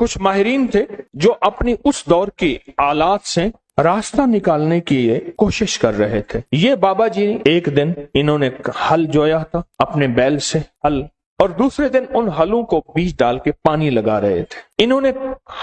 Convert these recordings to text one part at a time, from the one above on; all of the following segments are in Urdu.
کچھ ماہرین تھے جو اپنی اس دور کی آلات سے راستہ نکالنے کی کوشش کر رہے تھے۔ یہ بابا جی ایک دن انہوں نے ہل جویا تھا اپنے بیل سے ہل، اور دوسرے دن ان ہلوں کو بیج ڈال کے پانی لگا رہے تھے۔ انہوں نے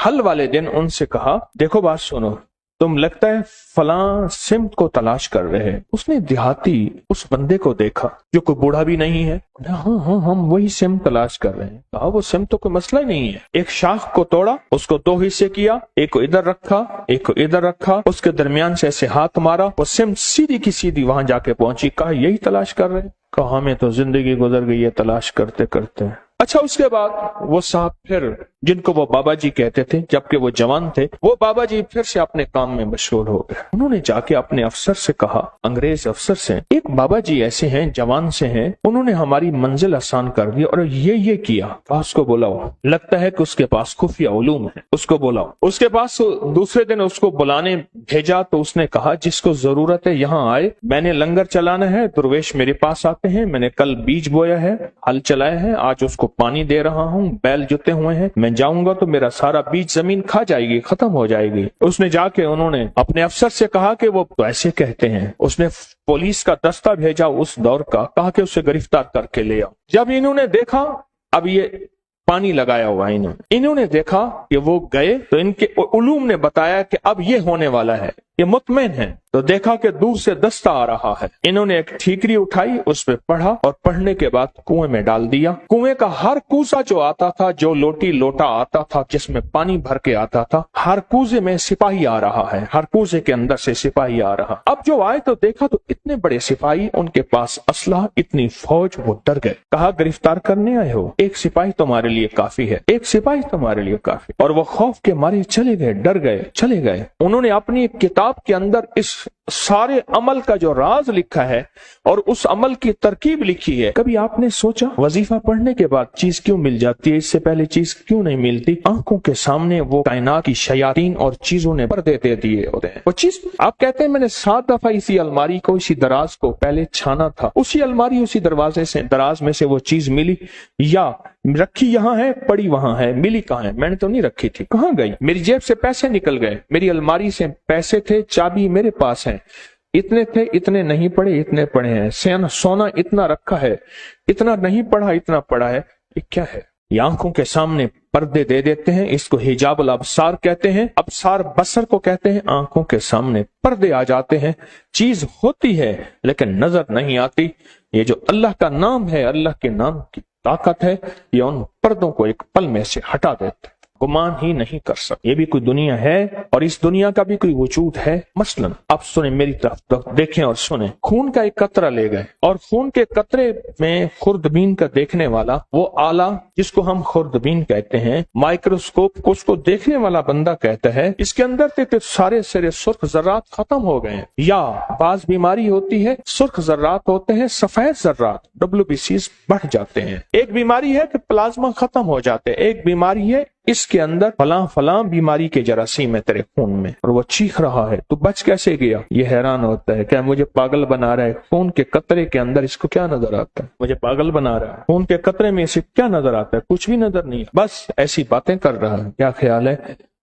ہل والے دن ان سے کہا دیکھو بات سنو، تم لگتا ہے فلاں سمت کو تلاش کر رہے ہیں۔ اس نے دیہاتی اس بندے کو دیکھا جو کوئی بوڑھا بھی نہیں ہے، ہاں ہم وہی سمت تلاش کر رہے ہیں۔ کہا وہ سمت تو کوئی مسئلہ نہیں ہے۔ ایک شاخ کو توڑا، اس کو 2 حصے کیا، ایک کو ادھر رکھا ایک کو ادھر رکھا، اس کے درمیان سے ایسے ہاتھ مارا، وہ سمت سیدھی کی سیدھی وہاں جا کے پہنچی۔ کہا یہی تلاش کر رہے ہیں؟ کہا ہمیں تو زندگی گزر گئی ہے تلاش کرتے کرتے۔ اچھا، اس کے بعد وہ صاحب پھر، جن کو وہ بابا جی کہتے تھے جبکہ وہ جوان تھے، وہ بابا جی پھر سے اپنے کام میں مشغول ہو گئے۔ انہوں نے جا کے اپنے افسر سے کہا، انگریز افسر سے، ایک بابا جی ایسے ہیں جوان سے ہیں، انہوں نے ہماری منزل آسان کر دی اور یہ کیا، اس کو بلاؤ، لگتا ہے کہ اس کے پاس خفیہ علوم ہے، اس کو بلاؤ۔ اس کے پاس دوسرے دن اس کو بلانے بھیجا تو اس نے کہا جس کو ضرورت ہے یہاں آئے، میں نے لنگر چلانا ہے، درویش میرے پاس آتے ہیں، میں نے کل بیج بویا ہے، ہل چلایا ہے، آج اس کو پانی دے رہا ہوں، بیل جتے ہوئے ہیں، میں جاؤں گا تو میرا سارا بیج زمین کھا جائے گی، ختم ہو جائے گی۔ اس نے جا کے انہوں نے اپنے افسر سے کہا کہ وہ تو ایسے کہتے ہیں۔ اس نے پولیس کا دستہ بھیجا اس دور کا، کہا کہ اسے گرفتار کر کے لے آؤ۔ جب انہوں نے دیکھا اب یہ پانی لگایا ہوا انہوں نے دیکھا کہ وہ گئے تو ان کے علوم نے بتایا کہ اب یہ ہونے والا ہے، یہ مطمئن ہے، تو دیکھا کہ دور سے دستہ آ رہا ہے۔ انہوں نے ایک ٹھیکری اٹھائی، اس پہ پڑھا اور پڑھنے کے بعد کنویں میں ڈال دیا۔ کنویں کا ہر کوزہ جو آتا تھا، جو لوٹا آتا تھا جس میں پانی بھر کے آتا تھا، ہر کوزے میں سپاہی آ رہا ہے، ہر کوزے کے اندر سے سپاہی آ رہا۔ اب جو آئے تو دیکھا تو اتنے بڑے سپاہی، ان کے پاس اسلحہ، اتنی فوج، وہ ڈر گئے۔ کہا گرفتار کرنے آئے ہو؟ ایک سپاہی تمہارے لیے کافی ہے، ایک سپاہی تمہارے لیے کافی۔ اور وہ خوف کے مارے چلے گئے، ڈر گئے، چلے گئے۔ انہوں نے اپنی ایک کتاب کے اندر اس سارے عمل کا جو راز لکھا ہے اور اس عمل کی ترکیب لکھی ہے۔ کبھی آپ نے سوچا وظیفہ پڑھنے کے بعد چیز کیوں مل جاتی ہے، اس سے پہلے چیز کیوں نہیں ملتی؟ آنکھوں کے سامنے وہ کائنات کی شیاطین اور چیزوں نے پردے دے دیے ہوتے ہیں۔ وہ چیز آپ کہتے ہیں میں نے 7 دفعہ اسی الماری کو، اسی دراز کو پہلے چھانا تھا، اسی الماری اسی دروازے سے، دراز میں سے وہ چیز ملی، یا رکھی یہاں ہے پڑی وہاں ہے، ملی کہاں ہے؟ میں نے تو نہیں رکھی تھی، کہاں گئی؟ میری جیب سے پیسے نکل گئے، میری الماری سے پیسے تھے، چابی میرے پاس ہے، اتنے تھے، اتنے نہیں پڑے، اتنے پڑے ہیں، سونا اتنا رکھا ہے، اتنا نہیں پڑھا، اتنا پڑا ہے۔ یہ کیا ہے؟ یہ آنکھوں کے سامنے پردے دے دیتے ہیں، اس کو حجاب الابصار کہتے ہیں، ابصار بصر کو کہتے ہیں۔ آنکھوں کے سامنے پردے آ جاتے ہیں، چیز ہوتی ہے لیکن نظر نہیں آتی۔ یہ جو اللہ کا نام ہے، اللہ کے نام کی طاقت ہے، یہ ان پردوں کو ایک پل میں سے ہٹا دیتے ہیں، گمان ہی نہیں کر سکتے۔ یہ بھی کوئی دنیا ہے اور اس دنیا کا بھی کوئی وجود ہے۔ مثلا اب سنیں میری طرف، دیکھیں اور سنیں۔ خون کا ایک قطرہ لے گئے اور خون کے قطرے میں خوردبین کا دیکھنے والا وہ آلہ جس کو ہم خوردبین کہتے ہیں، مائکروسکوپ کو اس کو دیکھنے والا بندہ کہتا ہے اس کے اندر تھے سارے سرخ ذرات ختم ہو گئے ہیں۔ یا بعض بیماری ہوتی ہے سرخ ذرات ہوتے ہیں، سفید ذرات WBCs بڑھ جاتے ہیں۔ ایک بیماری ہے کہ پلازما ختم ہو جاتے ہیں، ایک بیماری ہے اس کے اندر فلاں بیماری کے جراثیم ہے تیرے خون میں، اور وہ چیخ رہا ہے، تو بچ کیسے گیا؟ یہ حیران ہوتا ہے کہ مجھے پاگل بنا رہا ہے، خون کے قطرے کے اندر اس کو کیا نظر آتا ہے؟ مجھے پاگل بنا رہا ہے، خون کے قطرے میں اسے کیا نظر آتا ہے؟ کچھ بھی نظر نہیں، بس ایسی باتیں کر رہا ہے۔ کیا خیال ہے؟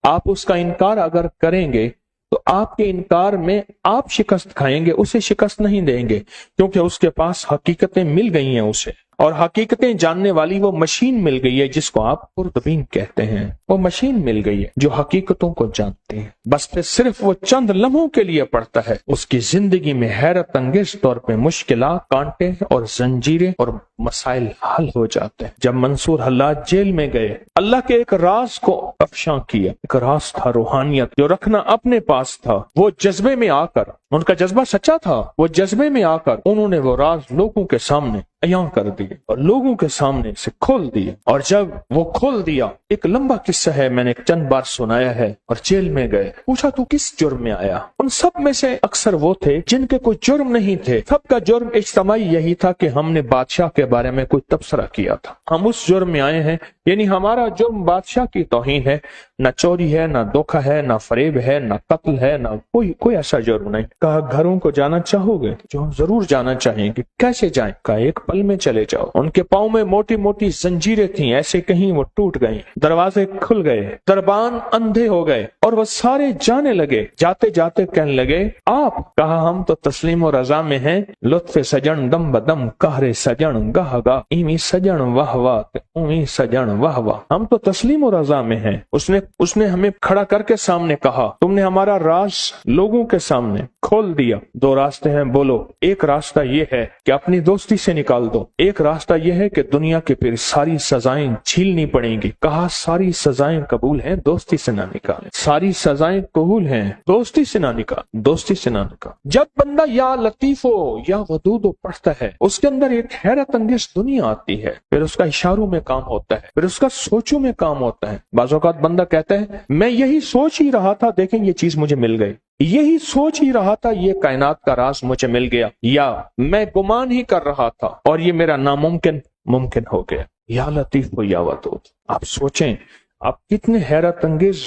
آپ اس کا انکار اگر کریں گے تو آپ کے انکار میں آپ شکست کھائیں گے، اسے شکست نہیں دیں گے، کیونکہ اس کے پاس حقیقتیں مل گئی ہیں اسے، اور حقیقتیں جاننے والی وہ مشین مل گئی ہے جس کو آپ خوردبین کہتے ہیں۔ وہ مشین مل گئی ہے جو حقیقتوں کو جانتے ہیں، بس پھر صرف وہ چند لمحوں کے لیے پڑھتا ہے، اس کی زندگی میں حیرت انگیز طور پہ مشکلات، کانٹے اور زنجیریں اور مسائل حل ہو جاتے ہیں۔ جب منصور حلاج جیل میں گئے، اللہ کے ایک راز کو افشاں کیا، ایک راز تھا روحانیت جو رکھنا اپنے پاس تھا، وہ جذبے میں آ کر، ان کا جذبہ سچا تھا، وہ جذبے میں آ کر انہوں نے وہ راز لوگوں کے سامنے عیاں کر دیے اور لوگوں کے سامنے سے کھول دیے۔ اور جب وہ کھول دیا، ایک لمبا قصہ ہے، میں نے چند بار سنایا ہے، اور جیل میں گئے، پوچھا تو کس جرم میں آیا؟ ان سب میں سے اکثر وہ تھے جن کے کوئی جرم نہیں تھے، سب کا جرم اجتماعی یہی تھا کہ ہم نے بادشاہ کے بارے میں کوئی تبصرہ کیا تھا، ہم اس جرم میں آئے ہیں، یعنی ہمارا جرم بادشاہ کی توہین ہے، نہ چوری ہے، نہ دھوکہ ہے، نہ فریب ہے، نہ قتل ہے، نہ کوئی ایسا جرم نہیں۔ کہا گھروں کو جانا چاہو گے؟ جو ضرور جانا چاہیں گے۔ کیسے جائیں؟ کہا ایک پل میں چلے جاؤ۔ ان کے پاؤں میں موٹی موٹی زنجیریں تھیں، ایسے کہیں وہ ٹوٹ گئیں، دروازے کھل گئے، دربان اندھے ہو گئے اور وہ سارے جانے لگے۔ جاتے جاتے کہنے لگے آپ؟ کہا ہم تو تسلیم و رضا میں ہیں، لطف سجن دم بدم، قہر سجن گاہ گاہ، ایمی سجن واہ واہ، اومی سجن واہ واہ، ہم تو تسلیم و رضا میں ہیں۔ اس نے ہمیں کھڑا کر کے سامنے کہا، تم نے ہمارا راز لوگوں کے سامنے کھول دیا۔ دو راستے ہیں، بولو۔ ایک راستہ یہ ہے کہ اپنی دوستی سے نکال دو، ایک راستہ یہ ہے کہ دنیا کے پھر ساری سزائیں جھیلنی پڑیں گی۔ کہا ساری سزائیں قبول ہیں، دوستی سے نہ نکالیں۔ ساری سزائیں قبول ہیں، دوستی سے نہ نکال، دوستی سے نہ نکال۔ جب بندہ یا لطیف ہو یا ودود پڑھتا ہے، اس کے اندر ایک حیرت انگیز دنیا آتی ہے، پھر اس کا اشاروں میں کام ہوتا ہے، پھر اس کا سوچوں میں کام ہوتا ہے۔ بعض اوقات بندہ کہتا ہے میں یہی سوچ ہی رہا تھا، دیکھیں یہ چیز مجھے مل گئی، یہی سوچ ہی رہا تھا، یہ کائنات کا راز مجھے مل گیا، یا میں گمان ہی کر رہا تھا اور یہ میرا ناممکن ممکن ہو گیا۔ یا لطیف ہو یا ودود۔ آپ سوچیں آپ کتنے حیرت انگیز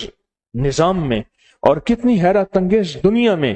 نظام میں اور کتنی حیرت انگیز دنیا میں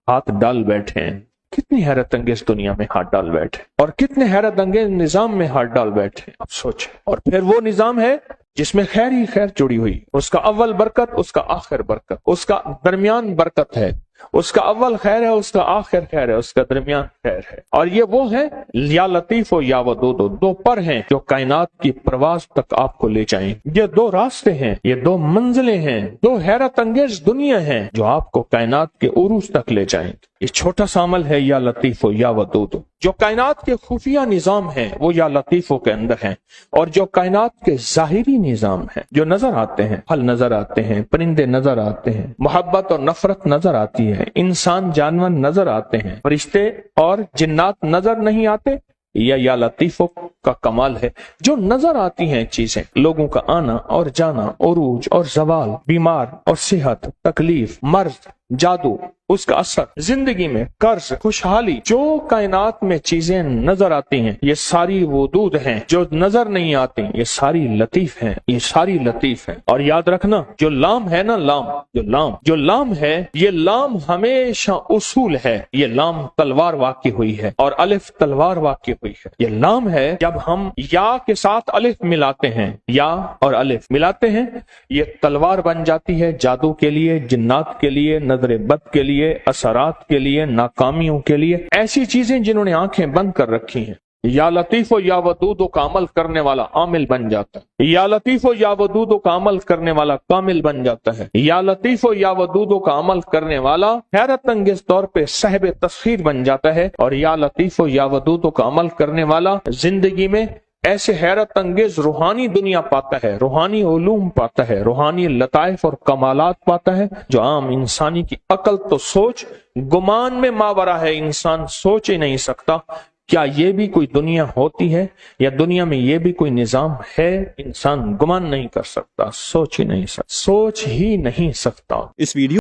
ہاتھ ڈال بیٹھے ہیں، کتنی حیرت انگیز دنیا میں ہاتھ ڈال بیٹھے اور کتنے حیرت انگیز نظام میں ہاتھ ڈال بیٹھے۔ آپ سوچیں، اور پھر وہ نظام ہے جس میں خیر ہی خیر جڑی ہوئی، اس کا اول برکت، اس کا آخر برکت، اس کا درمیان برکت ہے، اس کا اول خیر ہے، اس کا آخر خیر ہے، اس کا درمیان خیر ہے۔ اور یہ وہ ہے یا لطیف ہو یا ودود، دو پر ہیں جو کائنات کی پرواز تک آپ کو لے جائیں۔ یہ دو راستے ہیں، یہ دو منزلیں ہیں، دو حیرت انگیز دنیا ہیں جو آپ کو کائنات کے عروج تک لے جائیں۔ یہ چھوٹا سا عمل ہے یا لطیف ہو یا ودود۔ جو کائنات کے خفیہ نظام ہیں وہ یا لطیفوں کے اندر ہیں، اور جو کائنات کے ظاہری نظام ہیں جو نظر آتے ہیں، پھل نظر آتے ہیں، پرندے نظر آتے ہیں، محبت اور نفرت نظر آتی ہے، انسان جانور نظر آتے ہیں، فرشتے اور جنات نظر نہیں آتے، یا لطیفوں کا کمال ہے۔ جو نظر آتی ہیں چیزیں، لوگوں کا آنا اور جانا، عروج اور زوال، بیمار اور صحت، تکلیف، مرض، جادو، اس کا اثر، زندگی میں قرض، خوشحالی، جو کائنات میں چیزیں نظر آتی ہیں یہ ساری ودود ہیں۔ جو نظر نہیں آتی یہ ساری لطیف ہیں، یہ ساری لطیف ہیں۔ اور یاد رکھنا جو لام ہے نا، جو لام ہے، یہ لام ہمیشہ اصول ہے۔ یہ لام تلوار واقع ہوئی ہے اور الف تلوار واقع ہوئی ہے۔ یہ لام ہے، جب ہم یا کے ساتھ الف ملاتے ہیں، یا اور الف ملاتے ہیں، یہ تلوار بن جاتی ہے جادو کے لیے، جنات کے لیے، نظر بد کے لیے، اثرات کے لیے، ناکامیوں کے لیے، ایسی چیزیں جنہوں نے آنکھیں بند کر رکھی ہیں۔ یا لطیف و یا ودود کا عمل کرنے والا عامل بن جاتا ہے، یا لطیف و یا ودود کا عمل کرنے والا کامل بن جاتا ہے، یا لطیف و یا ودود کا عمل کرنے والا حیرت انگیز طور پہ صاحب تسخیر بن جاتا ہے، اور یا لطیف و یا ودود کا عمل کرنے والا زندگی میں ایسے حیرت انگیز روحانی دنیا پاتا ہے، روحانی علوم پاتا ہے، روحانی لطائف اور کمالات پاتا ہے جو عام انسانی کی عقل تو سوچ گمان میں ماورا ہے، انسان سوچ ہی نہیں سکتا۔ کیا یہ بھی کوئی دنیا ہوتی ہے، یا دنیا میں یہ بھی کوئی نظام ہے؟ انسان گمان نہیں کر سکتا، سوچ ہی نہیں سکتا۔ اس ویڈیو